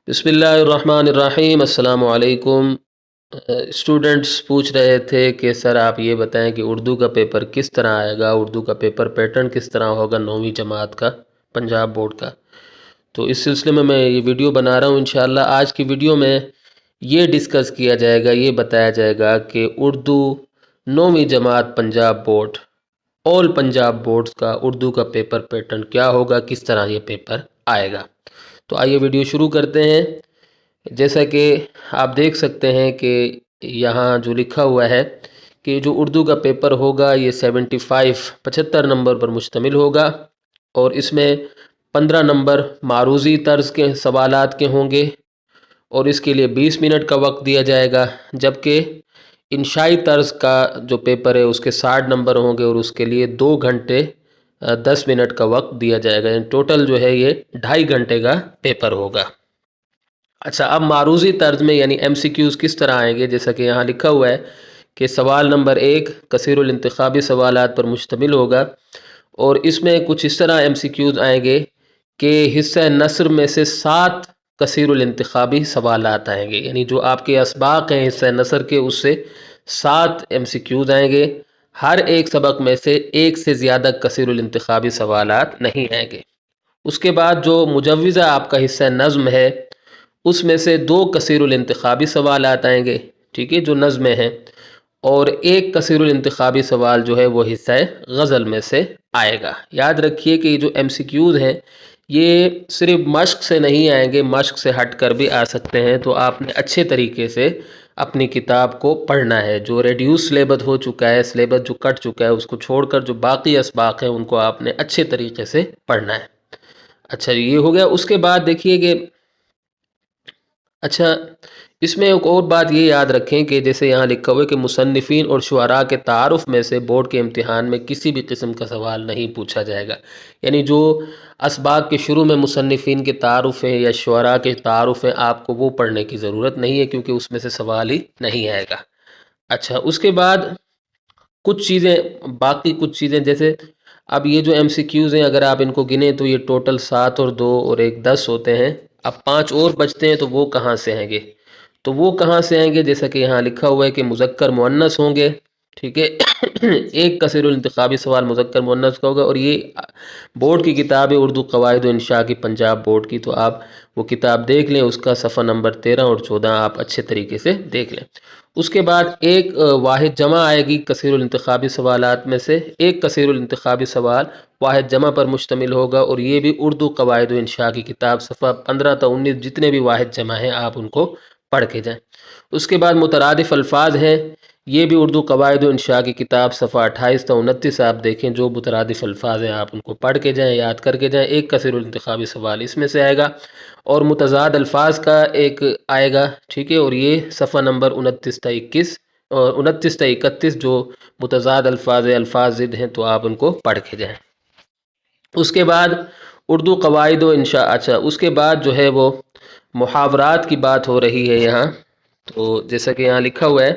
بسم اللہ الرحمن الرحیم۔ السلام علیکم۔ اسٹوڈنٹس پوچھ رہے تھے کہ سر آپ یہ بتائیں کہ اردو کا پیپر کس طرح آئے گا، اردو کا پیپر پیٹرن کس طرح ہوگا 9ویں جماعت کا پنجاب بورڈ کا۔ تو اس سلسلے میں یہ ویڈیو بنا رہا ہوں۔ انشاءاللہ آج کی ویڈیو میں یہ ڈسکس کیا جائے گا، یہ بتایا جائے گا کہ اردو 9ویں جماعت پنجاب بورڈ، آل پنجاب بورڈز کا اردو کا پیپر پیٹرن کیا ہوگا، کس طرح یہ پیپر آئے گا۔ تو آئیے ویڈیو شروع کرتے ہیں۔ جیسا کہ آپ دیکھ سکتے ہیں کہ یہاں جو لکھا ہوا ہے کہ جو اردو کا پیپر ہوگا یہ 75 نمبر پر مشتمل ہوگا، اور اس میں 15 نمبر معروضی طرز کے سوالات کے ہوں گے، اور اس کے لیے 20 منٹ کا وقت دیا جائے گا، جبکہ انشائی طرز کا جو پیپر ہے اس کے 60 نمبر ہوں گے، اور اس کے لیے 2 گھنٹے 10 منٹ کا وقت دیا جائے گا، یعنی ٹوٹل جو ہے یہ 2.5 گھنٹے کا پیپر ہوگا۔ اچھا، اب معروضی طرز میں یعنی ایم سی کیوز کس طرح آئیں گے؟ جیسا کہ یہاں لکھا ہوا ہے کہ سوال نمبر 1 کثیر الانتخابی سوالات پر مشتمل ہوگا، اور اس میں کچھ اس طرح ایم سی کیوز آئیں گے کہ حصہ نثر میں سے 7 کثیر الانتخابی سوالات آئیں گے، یعنی جو آپ کے اسباق ہیں حصہ نثر کے اس سے 7 ایم سی کیوز آئیں گے۔ ہر ایک سبق میں سے 1 سے زیادہ کثیر الانتخابی سوالات نہیں آئیں گے۔ اس کے بعد جو مجوزہ آپ کا حصہ نظم ہے اس میں سے 2 کثیر الانتخابی سوالات آئیں گے، ٹھیک ہے، جو نظم ہیں، اور 1 کثیر الانتخابی سوال جو ہے وہ حصہ غزل میں سے آئے گا۔ یاد رکھیے کہ یہ جو ایم سی کیوز ہیں یہ صرف مشق سے نہیں آئیں گے، مشق سے ہٹ کر بھی آ سکتے ہیں، تو آپ نے اچھے طریقے سے اپنی کتاب کو پڑھنا ہے۔ جو ریڈیوس سلیبس ہو چکا ہے، سلیبس جو کٹ چکا ہے، اس کو چھوڑ کر جو باقی اسباق ہیں ان کو آپ نے اچھے طریقے سے پڑھنا ہے۔ اچھا، یہ ہو گیا۔ اس کے بعد دیکھیے کہ اچھا اس میں ایک اور بات یہ یاد رکھیں کہ جیسے یہاں لکھا ہوا ہے کہ مصنفین اور شعراء کے تعارف میں سے بورڈ کے امتحان میں کسی بھی قسم کا سوال نہیں پوچھا جائے گا، یعنی جو اسباق کے شروع میں مصنفین کے تعارف ہیں یا شعراء کے تعارف ہیں آپ کو وہ پڑھنے کی ضرورت نہیں ہے، کیونکہ اس میں سے سوال ہی نہیں آئے گا۔ اچھا، اس کے بعد کچھ چیزیں جیسے اب یہ جو ایم سی کیوز ہیں اگر آپ ان کو گنیں تو یہ ٹوٹل 7 اور 2 اور 1 10 ہوتے ہیں۔ اب 5 اور بچتے ہیں تو وہ کہاں سے آئیں گے؟ تو وہ کہاں سے آئیں گے؟ جیسا کہ یہاں لکھا ہوا ہے کہ مذکر مؤنث ہوں گے، ٹھیک ہے۔ 1 کثیر الانتخابی سوال مذکر مؤنث کا ہوگا، اور یہ بورڈ کی کتاب ہے اردو قواعد و انشاء کی پنجاب بورڈ کی، تو آپ وہ کتاب دیکھ لیں، اس کا صفحہ نمبر 13 اور 14 آپ اچھے طریقے سے دیکھ لیں۔ اس کے بعد ایک واحد جمع آئے گی کثیر الانتخابی سوالات میں سے، 1 کثیر الانتخابی سوال واحد جمع پر مشتمل ہوگا، اور یہ بھی اردو قواعد و انشاء کی کتاب صفحہ 15 تا 19 جتنے بھی واحد جمع ہیں آپ ان کو پڑھ کے جائیں۔ اس کے بعد مترادف الفاظ ہیں، یہ بھی اردو قواعد و انشاء کی کتاب صفحہ 28 تا 29 آپ دیکھیں، جو مترادف الفاظ ہیں آپ ان کو پڑھ کے جائیں، یاد کر کے جائیں۔ 1 کثیر الانتخابی سوال اس میں سے آئے گا، اور متضاد الفاظ کا ایک آئے گا، ٹھیک ہے، اور یہ صفحہ نمبر 29 تا 21 اور 29 تا 31 جو متضاد الفاظ ضد ہیں تو آپ ان کو پڑھ کے جائیں۔ اس کے بعد اردو قواعد و انشاء، اچھا اس کے بعد جو ہے وہ محاورات کی بات ہو رہی ہے یہاں، تو جیسا کہ یہاں لکھا ہوا ہے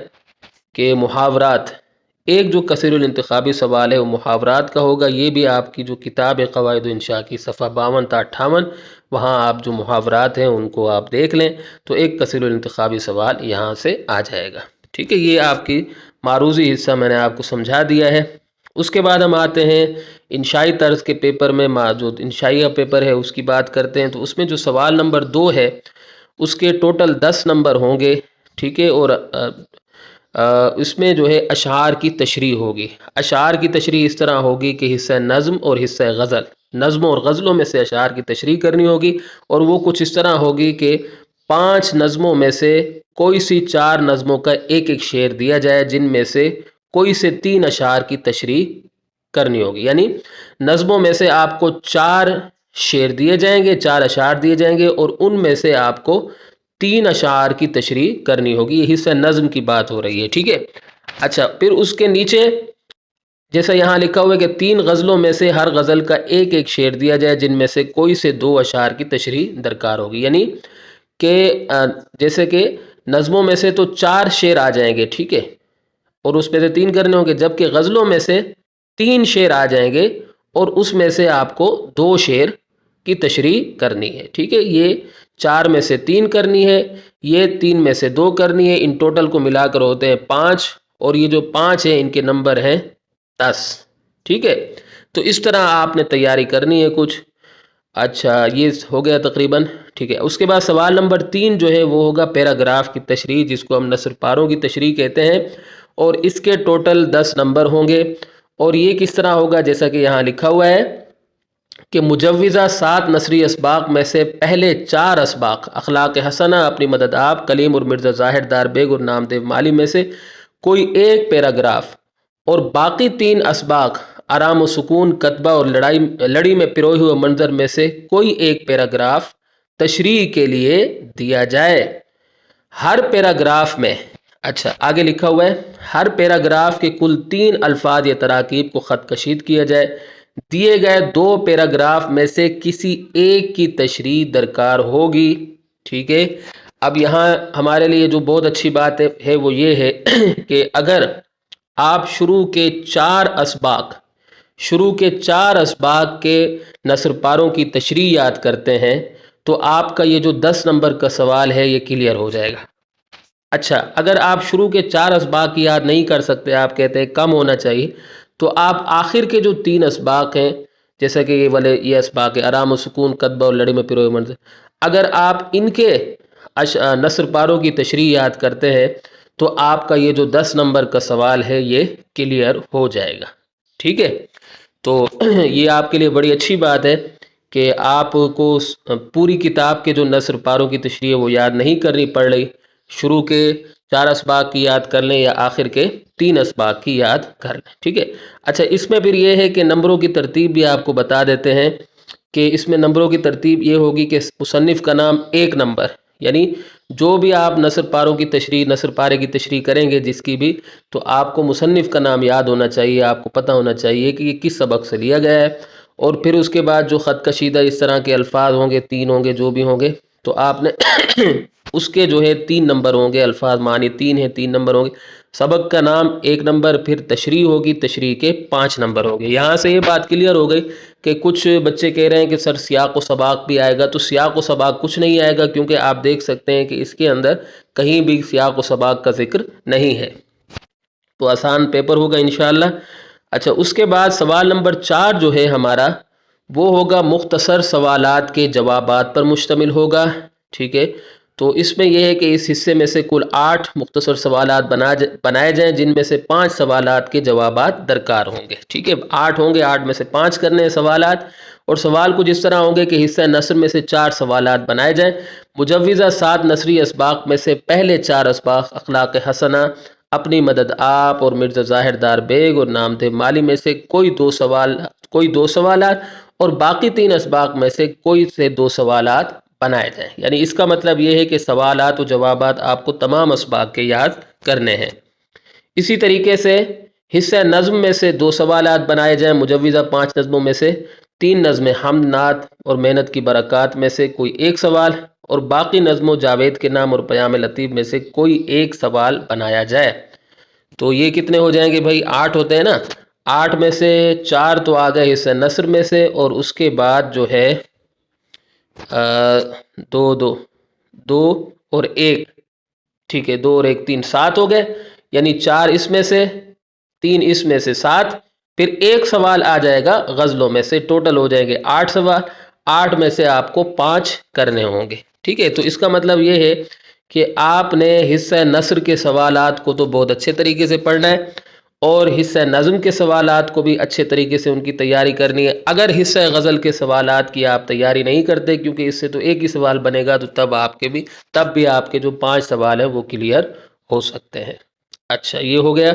کہ محاورات، ایک جو کثیر الانتخابی سوال ہے وہ محاورات کا ہوگا، یہ بھی آپ کی جو کتاب ہے قواعد و انشاء کی صفحہ 52 تا 58 وہاں آپ جو محاورات ہیں ان کو آپ دیکھ لیں، تو 1 کثیر الانتخابی سوال یہاں سے آ جائے گا، ٹھیک ہے۔ یہ آپ کی معروضی حصہ میں نے آپ کو سمجھا دیا ہے۔ اس کے بعد ہم آتے ہیں انشائی طرز کے پیپر میں، جو انشائی پیپر ہے اس کی بات کرتے ہیں، تو اس میں جو سوال نمبر 2 ہے اس کے ٹوٹل 10 نمبر ہوں گے، ٹھیک ہے، اور اس میں جو ہے اشعار کی تشریح ہوگی۔ اشعار کی تشریح اس طرح ہوگی کہ حصہ نظم اور حصہ غزل، نظموں اور غزلوں میں سے اشعار کی تشریح کرنی ہوگی، اور وہ کچھ اس طرح ہوگی کہ 5 نظموں میں سے کوئی سی 4 نظموں کا ایک ایک شعر دیا جائے، جن میں سے کوئی سے 3 اشعار کی تشریح کرنی ہوگی، یعنی نظموں میں سے آپ کو 4 شعر دیے جائیں گے، 4 اشعار دیے جائیں گے، اور ان میں سے آپ کو 3 اشعار کی تشریح کرنی ہوگی۔ یہ حصہ نظم کی بات ہو رہی ہے، ٹھیک ہے۔ اچھا، پھر اس کے نیچے جیسا یہاں لکھا ہوا ہے کہ 3 غزلوں میں سے ہر غزل کا ایک ایک شعر دیا جائے، جن میں سے کوئی سے 2 اشعار کی تشریح درکار ہوگی، یعنی کہ جیسے کہ نظموں میں سے تو 4 شعر آ جائیں گے، ٹھیک ہے، اور اس میں سے 3 کرنے ہوں گے، جبکہ غزلوں میں سے 3 شعر آ جائیں گے، اور اس میں سے آپ کو 2 شعر کی تشریح کرنی ہے، ٹھیک ہے۔ یہ 4 میں سے 3 کرنی ہے، یہ 3 میں سے 2 کرنی ہے، ان ٹوٹل کو ملا کر ہوتے ہیں 5، اور یہ جو 5 ہیں ان کے نمبر ہیں 10۔ ٹھیک ہے، تو اس طرح آپ نے تیاری کرنی ہے کچھ۔ اچھا، یہ ہو گیا تقریباً۔ ٹھیک ہے، اس کے بعد سوال نمبر 3 جو ہے وہ ہوگا پیراگراف کی تشریح، جس کو ہم نثر پاروں کی تشریح کہتے ہیں، اور اس کے ٹوٹل 10 نمبر ہوں گے۔ اور یہ کس طرح ہوگا، جیسا کہ یہاں لکھا ہوا ہے کہ مجوزہ 7 نثری اسباق میں سے پہلے 4 اسباق اخلاق حسنہ، اپنی مدد آپ، کلیم اور مرزا ظاہر دار بیگ اور نامدیو مالی میں سے کوئی ایک پیراگراف، اور باقی 3 اسباق آرام و سکون، کتبہ اور لڑی میں پروئے ہوئے منظر میں سے کوئی ایک پیراگراف تشریح کے لیے دیا جائے۔ ہر پیراگراف میں، اچھا آگے لکھا ہوا ہے، ہر پیراگراف کے کل 3 الفاظ یا تراکیب کو خط کشید کیا جائے۔ دیے گئے 2 پیراگراف میں سے کسی ایک کی تشریح درکار ہوگی۔ ٹھیک ہے، اب یہاں ہمارے لیے جو بہت اچھی بات ہے وہ یہ ہے کہ اگر آپ شروع کے 4 اسباق کے نثر پاروں کی تشریح یاد کرتے ہیں تو آپ کا یہ جو 10 نمبر کا سوال ہے یہ کلیئر ہو جائے گا۔ اچھا، اگر آپ شروع کے 4 اسباق کی یاد نہیں کر سکتے، آپ کہتے ہیں کم ہونا چاہیے، تو آپ آخر کے جو 3 اسباق ہیں، جیسا کہ یہ اسباق ہے آرام و سکون، کتبہ اور لڑی میں پروئے منظر، اگر آپ ان کے نثر پاروں کی تشریح یاد کرتے ہیں تو آپ کا یہ جو 10 نمبر کا سوال ہے یہ کلیئر ہو جائے گا۔ ٹھیک ہے، تو یہ آپ کے لیے بڑی اچھی بات ہے کہ آپ کو پوری کتاب کے جو نثر پاروں کی تشریح ہے وہ یاد نہیں کرنی پڑ رہی، شروع کے 4 اسباق کی یاد کر لیں یا آخر کے 3 اسباق کی یاد کر لیں۔ ٹھیک ہے، اچھا اس میں پھر یہ ہے کہ نمبروں کی ترتیب بھی آپ کو بتا دیتے ہیں کہ اس میں نمبروں کی ترتیب یہ ہوگی کہ مصنف کا نام 1 نمبر، یعنی جو بھی آپ نثر پاروں کی تشریح، نثر پارے کی تشریح کریں گے جس کی بھی، تو آپ کو مصنف کا نام یاد ہونا چاہیے، آپ کو پتہ ہونا چاہیے کہ یہ کس سبق سے لیا گیا ہے۔ اور پھر اس کے بعد جو خط کشیدہ اس طرح کے الفاظ ہوں گے، 3 ہوں گے جو بھی ہوں گے، تو آپ نے اس کے جو ہے 3 نمبر ہوں گے، الفاظ معنی 3 ہیں، 3 نمبر ہوں گے۔ سبق کا نام 1 نمبر، پھر تشریح ہوگی، تشریح کے 5 نمبر ہوں گے۔ یہاں سے یہ بات کلیئر ہو گئی کہ کچھ بچے کہہ رہے ہیں کہ سر سیاق و سباق بھی آئے گا، تو سیاق و سباق کچھ نہیں آئے گا، کیونکہ آپ دیکھ سکتے ہیں کہ اس کے اندر کہیں بھی سیاق و سباق کا ذکر نہیں ہے، تو آسان پیپر ہوگا انشاءاللہ۔ اچھا، اس کے بعد سوال نمبر 4 جو ہے ہمارا وہ ہوگا مختصر سوالات کے جوابات پر مشتمل ہوگا۔ ٹھیک ہے، تو اس میں یہ ہے کہ اس حصے میں سے کل 8 مختصر سوالات بنائے جائیں، جن میں سے 5 سوالات کے جوابات درکار ہوں گے۔ ٹھیک ہے، 8 ہوں گے، 8 میں سے 5 کرنے ہیں سوالات، اور سوال کچھ اس طرح ہوں گے کہ حصہ نثر میں سے 4 سوالات بنائے جائیں۔ مجوزہ 7 نثری اسباق میں سے پہلے 4 اسباق اخلاق حسنہ، اپنی مدد آپ اور مرزا ظاہر دار بیگ اور نامدیو مالی میں سے کوئی دو سوالات، اور باقی 3 اسباق میں سے کوئی سے 2 سوالات بنائے جائیں۔ یعنی اس کا مطلب یہ ہے کہ سوالات و جوابات آپ کو تمام اسباق کے یاد کرنے ہیں۔ اسی طریقے سے حصہ نظم میں سے 2 سوالات بنائے جائیں۔ مجوزہ 5 نظموں میں سے 3 نظمیں حمد، نعت اور محنت کی برکات میں سے کوئی 1 سوال، اور باقی نظموں جاوید کے نام اور پیام لطیف میں سے کوئی 1 سوال بنایا جائے۔ تو یہ کتنے ہو جائیں گے بھائی؟ 8 ہوتے ہیں نا، 8 میں سے 4 تو آ گئے حصہ نثر میں سے، اور اس کے بعد جو ہے 2 اور 1، ٹھیک ہے، 2 اور 1 3، 7 ہو گئے، یعنی 4 اس میں سے، 3 اس میں سے، 7، پھر 1 سوال آ جائے گا غزلوں میں سے، ٹوٹل ہو جائیں گے 8 سوال، 8 میں سے آپ کو 5 کرنے ہوں گے۔ ٹھیک ہے، تو اس کا مطلب یہ ہے کہ آپ نے حصہ نثر کے سوالات کو تو بہت اچھے طریقے سے پڑھنا ہے، اور حصہ نظم کے سوالات کو بھی اچھے طریقے سے ان کی تیاری کرنی ہے۔ اگر حصہ غزل کے سوالات کی آپ تیاری نہیں کرتے، کیونکہ اس سے تو ایک ہی سوال بنے گا، تو تب بھی آپ کے جو 5 سوال ہیں وہ کلیئر ہو سکتے ہیں۔ اچھا، یہ ہو گیا۔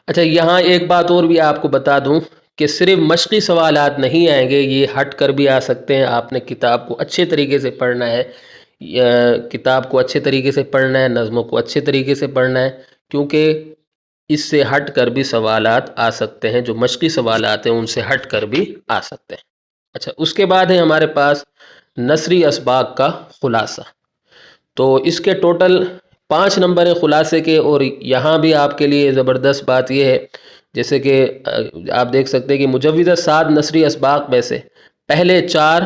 اچھا، یہاں ایک بات اور بھی آپ کو بتا دوں کہ صرف مشقی سوالات نہیں آئیں گے، یہ ہٹ کر بھی آ سکتے ہیں۔ آپ نے کتاب کو اچھے طریقے سے پڑھنا ہے، کتاب کو اچھے طریقے سے پڑھنا ہے، نظموں کو اچھے طریقے سے پڑھنا ہے، کیونکہ اس سے ہٹ کر بھی سوالات آ سکتے ہیں، جو مشقی سوالات ہیں ان سے ہٹ کر بھی آ سکتے ہیں۔ اچھا، اس کے بعد ہے ہمارے پاس نثری اسباق کا خلاصہ۔ تو اس کے ٹوٹل 5 نمبر ہیں خلاصے کے، اور یہاں بھی آپ کے لیے زبردست بات یہ ہے، جیسے کہ آپ دیکھ سکتے ہیں کہ مجوزہ 7 نثری اسباق میں سے پہلے 4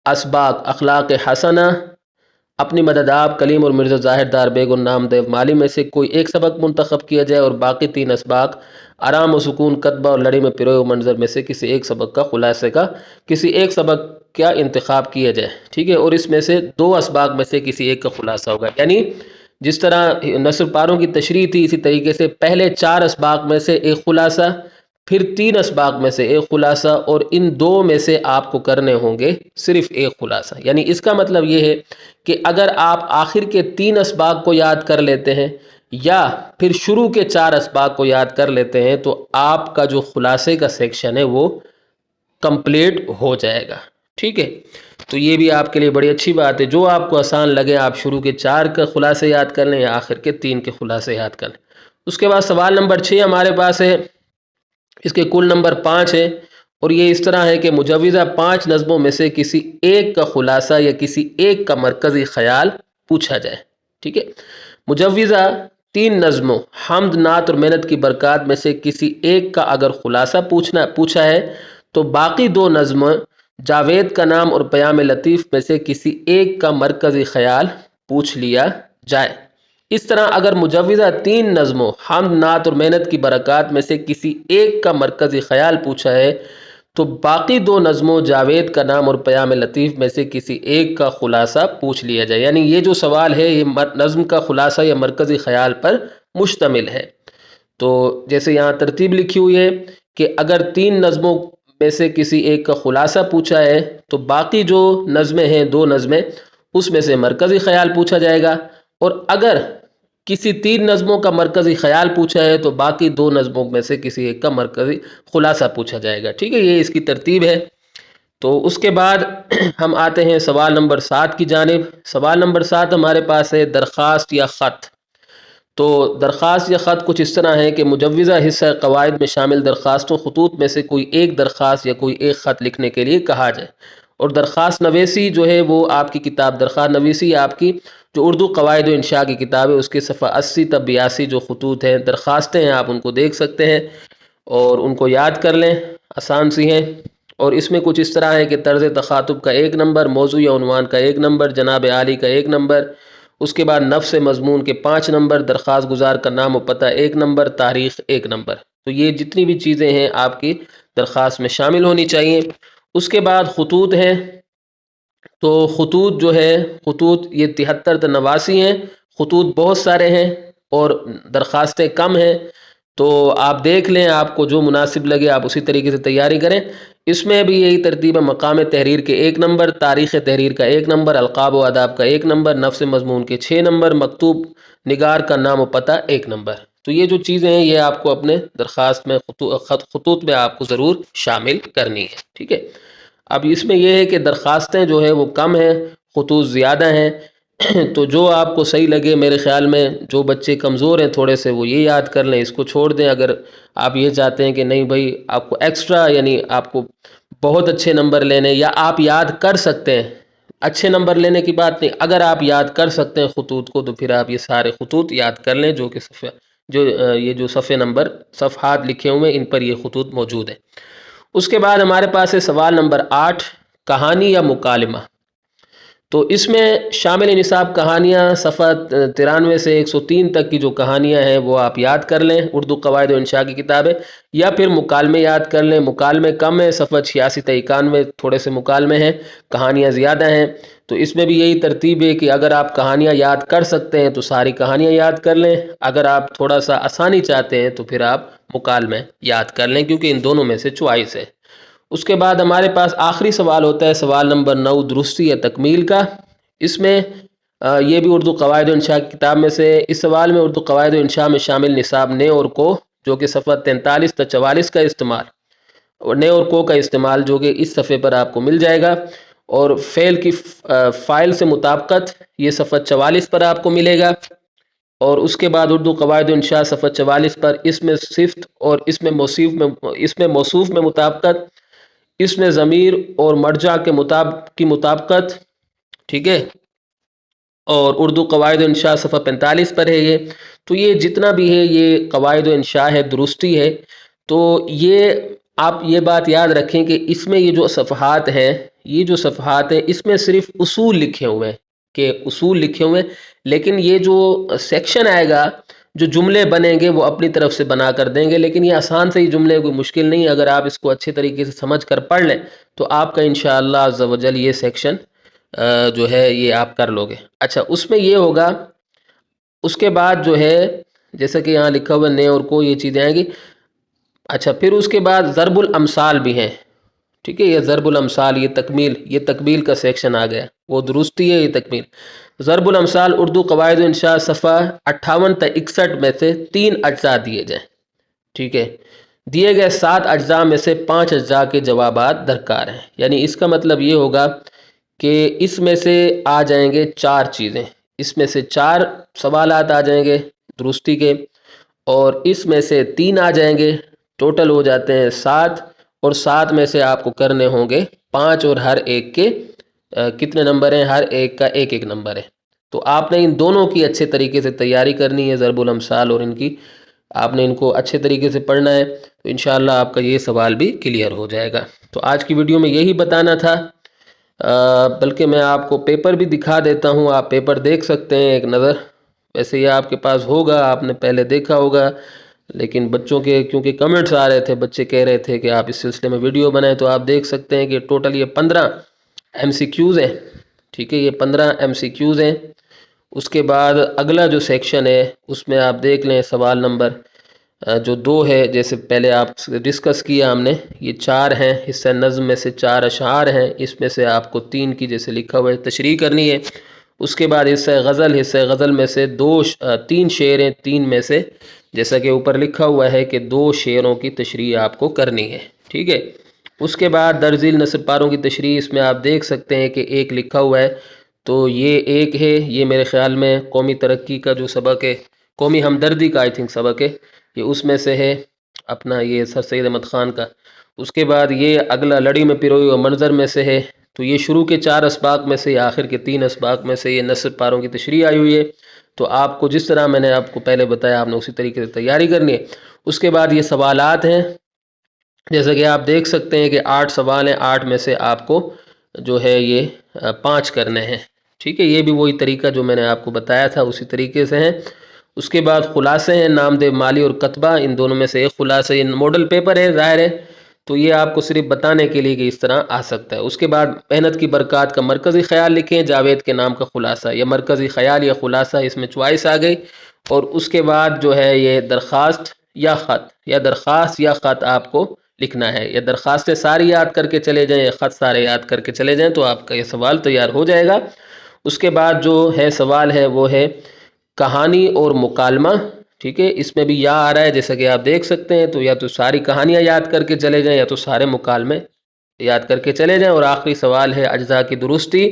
اسباق اخلاق حسنہ، اپنی مدد آپ، کلیم اور مرزا ظاہر دار بیگ اور نام دیو مالی میں سے کوئی ایک سبق منتخب کیا جائے، اور باقی 3 اسباق آرام و سکون، کتبہ اور لڑی میں پروئے منظر میں سے کسی ایک سبق کا خلاصے کا کسی ایک سبق کا انتخاب کیا جائے، ٹھیک ہے، اور اس میں سے 2 اسباق میں سے کسی ایک کا خلاصہ ہوگا۔ یعنی جس طرح نصر پاروں کی تشریح تھی، اسی طریقے سے پہلے 4 اسباق میں سے ایک خلاصہ، پھر 3 اسباق میں سے ایک خلاصہ، اور ان 2 میں سے آپ کو کرنے ہوں گے صرف ایک خلاصہ۔ یعنی اس کا مطلب یہ ہے کہ اگر آپ آخر کے 3 اسباق کو یاد کر لیتے ہیں یا پھر شروع کے 4 اسباق کو یاد کر لیتے ہیں تو آپ کا جو خلاصے کا سیکشن ہے وہ کمپلیٹ ہو جائے گا، ٹھیک ہے۔ تو یہ بھی آپ کے لیے بڑی اچھی بات ہے، جو آپ کو آسان لگے آپ شروع کے 4 کا خلاصے یاد کر لیں یا آخر کے 3 کے خلاصے یاد کر لیں۔ اس کے بعد سوال نمبر 6 ہمارے پاس ہے، اس کے کل نمبر 5 ہے، اور یہ اس طرح ہے کہ مجوزہ 5 نظموں میں سے کسی ایک کا خلاصہ یا کسی ایک کا مرکزی خیال پوچھا جائے، ٹھیک ہے۔ مجوزہ 3 نظموں حمد، نعت اور محنت کی برکات میں سے کسی ایک کا اگر خلاصہ پوچھا ہے تو باقی 2 نظمیں جاوید کا نام اور پیام لطیف میں سے کسی ایک کا مرکزی خیال پوچھ لیا جائے۔ اس طرح اگر مجوزہ 3 نظموں حمد، نعت اور محنت کی برکات میں سے کسی ایک کا مرکزی خیال پوچھا ہے تو باقی 2 نظموں جاوید کا نام اور پیام لطیف میں سے کسی ایک کا خلاصہ پوچھ لیا جائے۔ یعنی یہ جو سوال ہے یہ نظم کا خلاصہ یا مرکزی خیال پر مشتمل ہے۔ تو جیسے یہاں ترتیب لکھی ہوئی ہے کہ اگر 3 نظموں میں سے کسی ایک کا خلاصہ پوچھا ہے تو باقی جو نظمیں ہیں 2 نظمیں اس میں سے مرکزی خیال پوچھا جائے گا، اور اگر کسی 3 نظموں کا مرکزی خیال پوچھا ہے تو باقی 2 نظموں میں سے کسی ایک کا مرکزی خلاصہ پوچھا جائے گا، ٹھیک ہے۔ یہ اس کی ترتیب ہے۔ تو اس کے بعد ہم آتے ہیں سوال نمبر 7 کی جانب۔ سوال نمبر 7 ہمارے پاس ہے درخواست یا خط۔ تو درخواست یا خط کچھ اس طرح ہے کہ مجوزہ حصہ قواعد میں شامل درخواستوں خطوط میں سے کوئی ایک درخواست یا کوئی ایک خط لکھنے کے لیے کہا جائے، اور درخواست نویسی جو ہے وہ آپ کی کتاب درخواست نویسی آپ کی جو اردو قواعد و انشاء کی کتاب ہے اس کے صفحہ 80 تا 82 جو خطوط ہیں درخواستیں ہیں آپ ان کو دیکھ سکتے ہیں اور ان کو یاد کر لیں، آسان سی ہیں۔ اور اس میں کچھ اس طرح ہے کہ طرز تخاطب کا 1 نمبر، موضوع یا عنوان کا 1 نمبر، جناب عالی کا 1 نمبر، اس کے بعد نفس مضمون کے 5 نمبر، درخواست گزار کا نام و پتہ 1 نمبر، تاریخ 1 نمبر۔ تو یہ جتنی بھی چیزیں ہیں آپ کی درخواست میں شامل ہونی چاہیے۔ اس کے بعد خطوط ہیں، تو خطوط جو ہے خطوط یہ 73 تا 89 ہیں، خطوط بہت سارے ہیں اور درخواستیں کم ہیں، تو آپ دیکھ لیں آپ کو جو مناسب لگے آپ اسی طریقے سے تیاری کریں۔ اس میں بھی یہی ترتیب ہے، مقام تحریر کے 1 نمبر، تاریخ تحریر کا 1 نمبر، القاب و آداب کا 1 نمبر، نفس مضمون کے 6 نمبر، مکتوب نگار کا نام و پتہ 1 نمبر۔ تو یہ جو چیزیں ہیں یہ آپ کو اپنے درخواست میں خطوط میں آپ کو ضرور شامل کرنی ہے، ٹھیک ہے۔ اب اس میں یہ ہے کہ درخواستیں جو ہے وہ کم ہیں، خطوط زیادہ ہیں، تو جو آپ کو صحیح لگے، میرے خیال میں جو بچے کمزور ہیں تھوڑے سے وہ یہ یاد کر لیں، اس کو چھوڑ دیں۔ اگر آپ یہ چاہتے ہیں کہ نہیں بھائی آپ کو ایکسٹرا یعنی آپ کو بہت اچھے نمبر لینے یا آپ یاد کر سکتے ہیں، اچھے نمبر لینے کی بات نہیں، اگر آپ یاد کر سکتے ہیں خطوط کو تو پھر آپ یہ سارے خطوط یاد کر لیں جو کہ یہ جو صفحے نمبر صفحات لکھے ہوئے ہیں ان پر یہ خطوط موجود ہیں۔ اس کے بعد ہمارے پاس ہے سوال نمبر 8، کہانی یا مکالمہ۔ تو اس میں شامل نصاب کہانیاں صفحہ 93 سے 103 تک کی جو کہانیاں ہیں وہ آپ یاد کر لیں، اردو قواعد و انشاء کی کتاب ہے، یا پھر مکالمے یاد کر لیں۔ مکالمے کم ہیں، صفحہ 86 تا 91 تھوڑے سے مکالمے ہیں، کہانیاں زیادہ ہیں۔ تو اس میں بھی یہی ترتیب ہے کہ اگر آپ کہانیاں یاد کر سکتے ہیں تو ساری کہانیاں یاد کر لیں، اگر آپ تھوڑا سا آسانی چاہتے ہیں تو پھر آپ مکالمے یاد کر لیں، کیونکہ ان دونوں میں سے چوائس ہے۔ اس کے بعد ہمارے پاس آخری سوال ہوتا ہے سوال نمبر 9، درستی یا تکمیل کا۔ اس میں یہ بھی اردو قواعد و انشاء کی کتاب میں سے، اس سوال میں اردو قواعد و انشاء میں شامل نصاب نے اور کو جو کہ صفحہ 43 تا 44 کا استعمال، اور نے اور کو کا استعمال جو کہ اس صفحے پر آپ کو مل جائے گا، اور فعل کی فاعل سے مطابقت یہ صفحہ 44 پر آپ کو ملے گا، اور اس کے بعد اردو قواعد و انشاء صفحہ 44 پر اس میں صفت اور اس میں موصوف میں مطابقت، اس میں ضمیر اور مرجع کی مطابقت، ٹھیک ہے، اور اردو قواعد و انشاء صفحہ 45 پر ہے یہ۔ تو یہ جتنا بھی ہے یہ قواعد و انشاء ہے، درستی ہے۔ تو یہ آپ یہ بات یاد رکھیں کہ اس میں یہ جو صفحات ہیں یہ جو صفحات ہیں اس میں صرف اصول لکھے ہوئے ہیں کہ اصول لکھے ہوئے ہیں، لیکن یہ جو سیکشن آئے گا، جو جملے بنیں گے وہ اپنی طرف سے بنا کر دیں گے، لیکن یہ آسان سے ہی جملے، کوئی مشکل نہیں ہے۔ اگر آپ اس کو اچھے طریقے سے سمجھ کر پڑھ لیں تو آپ کا انشاءاللہ عز و جل یہ سیکشن جو ہے یہ آپ کر لو گے۔ اچھا، اس میں یہ ہوگا، اس کے بعد جو ہے جیسا کہ یہاں لکھا ہوا نئے اور کو، یہ چیزیں آئیں گی۔ اچھا، پھر اس کے بعد ضرب الامثال بھی ہیں، ٹھیک ہے، یہ ضرب الامثال، یہ تکمیل کا سیکشن آ گیا، وہ درستی ہے، یہ تکمیل۔ ضرب الامثال اردو قواعد و انشاء صفحہ 58 تا 61 میں سے 3 اجزاء دیے جائیں، ٹھیک ہے، دیے گئے 7 اجزاء میں سے 5 اجزاء کے جوابات درکار ہیں۔ یعنی اس کا مطلب یہ ہوگا کہ اس میں سے آ جائیں گے 4 چیزیں، اس میں سے 4 سوالات آ جائیں گے درستی کے، اور اس میں سے 3 آ جائیں گے، ٹوٹل ہو جاتے ہیں 7، اور 7 میں سے آپ کو کرنے ہوں گے 5، اور ہر ایک کے کتنے نمبر ہیں؟ ہر ایک کا 1 نمبر ہے۔ تو آپ نے ان دونوں کی اچھے طریقے سے تیاری کرنی ہے، ضرب الامثال، اور ان کی آپ نے ان کو اچھے طریقے سے پڑھنا ہے، تو انشاءاللہ آپ کا یہ سوال بھی کلیئر ہو جائے گا۔ تو آج کی ویڈیو میں یہی بتانا تھا، بلکہ میں آپ کو پیپر بھی دکھا دیتا ہوں، آپ پیپر دیکھ سکتے ہیں ایک نظر، ویسے یہ آپ کے پاس ہوگا، آپ نے پہلے دیکھا ہوگا، لیکن بچوں کے کیونکہ کمنٹس آ رہے تھے، بچے کہہ رہے تھے کہ آپ اس سلسلے میں ویڈیو بنائیں، تو آپ دیکھ سکتے ہیں کہ ٹوٹل یہ 15 MCQs ہیں، ٹھیک ہے، یہ 15 MCQs ہیں۔ اس کے بعد اگلا جو سیکشن ہے اس میں آپ دیکھ لیں سوال نمبر جو 2 ہے، جیسے پہلے آپ سے ڈسکس کیا ہم نے، یہ 4 ہیں، حصہ نظم میں سے 4 اشعار ہیں، اس میں سے آپ کو 3 کی جیسے لکھا ہوا ہے تشریح کرنی ہے۔ اس کے بعد حصہ غزل میں سے 3 شعر ہیں، 3 میں سے جیسا کہ اوپر لکھا ہوا ہے کہ 2 شعروں کی تشریح آپ کو کرنی ہے، ٹھیک ہے۔ اس کے بعد درج ذیل نصب پاروں کی تشریح، اس میں آپ دیکھ سکتے ہیں کہ 1 لکھا ہوا ہے، تو یہ 1 ہے، یہ میرے خیال میں قومی ترقی کا جو سبق ہے، قومی ہمدردی کا سبق ہے، یہ اس میں سے ہے، اپنا یہ سر سید احمد خان کا۔ اس کے بعد یہ اگلا لڑی میں پیروئی و منظر میں سے ہے، تو یہ شروع کے 4 اسباق میں سے، آخر کے 3 اسباق میں سے یہ نصب پاروں کی تشریح آئی ہوئی ہے۔ تو آپ کو جس طرح میں نے آپ کو پہلے بتایا، آپ نے اسی طریقے سے تیاری کرنی ہے۔ اس کے بعد یہ سوالات ہیں، جیسا کہ آپ دیکھ سکتے ہیں کہ 8 سوال ہیں، 8 میں سے آپ کو جو ہے یہ 5 کرنے ہیں، ٹھیک ہے، یہ بھی وہی طریقہ جو میں نے آپ کو بتایا تھا اسی طریقے سے ہیں۔ اس کے بعد خلاصے ہیں، نام دے، مالی اور کتبہ، ان دونوں میں سے ایک خلاصہ، یہ ماڈل پیپر ہے ظاہر ہے، تو یہ آپ کو صرف بتانے کے لیے کہ اس طرح آ سکتا ہے۔ اس کے بعد محنت کی برکات کا مرکزی خیال لکھیں، جاوید کے نام کا خلاصہ، یا مرکزی خیال یا خلاصہ، اس میں چوائس آ گئی۔ اور اس کے بعد جو ہے یہ درخواست یا خط آپ کو لکھنا ہے، یا درخواستیں ساری یاد کر کے چلے جائیں یا خط سارے یاد کر کے چلے جائیں، تو آپ کا یہ سوال تیار ہو جائے گا۔ اس کے بعد جو ہے سوال ہے وہ ہے کہانی اور مکالمہ، ٹھیک ہے، اس میں بھی یا آ رہا ہے جیسا کہ آپ دیکھ سکتے ہیں، تو یا تو ساری کہانیاں یاد کر کے چلے جائیں یا تو سارے مکالمے یاد کر کے چلے جائیں۔ اور آخری سوال ہے اجزاء کی درستی،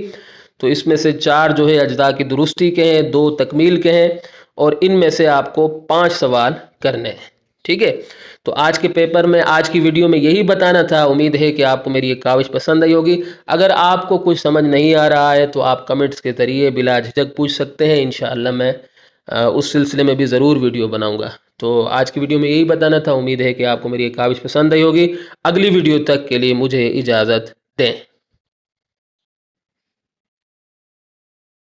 تو اس میں سے 4 جو ہے اجزاء کی درستی کے ہیں، 2 تکمیل کے ہیں، اور ان میں سے آپ کو 5 سوال کرنے ہیں، ٹھیک ہے۔ تو آج کے پیپر میں، آج کی ویڈیو میں یہی بتانا تھا، امید ہے کہ آپ کو میری یہ کاوش پسند آئی ہوگی۔ اگر آپ کو کچھ سمجھ نہیں آ رہا ہے تو آپ کمنٹس کے ذریعے بلا جھجک پوچھ سکتے ہیں، انشاءاللہ میں اس سلسلے میں بھی ضرور ویڈیو بناؤں گا۔ تو آج کی ویڈیو میں یہی بتانا تھا، امید ہے کہ آپ کو میری یہ کاوش پسند آئی ہوگی۔ اگلی ویڈیو تک کے لیے مجھے اجازت دیں۔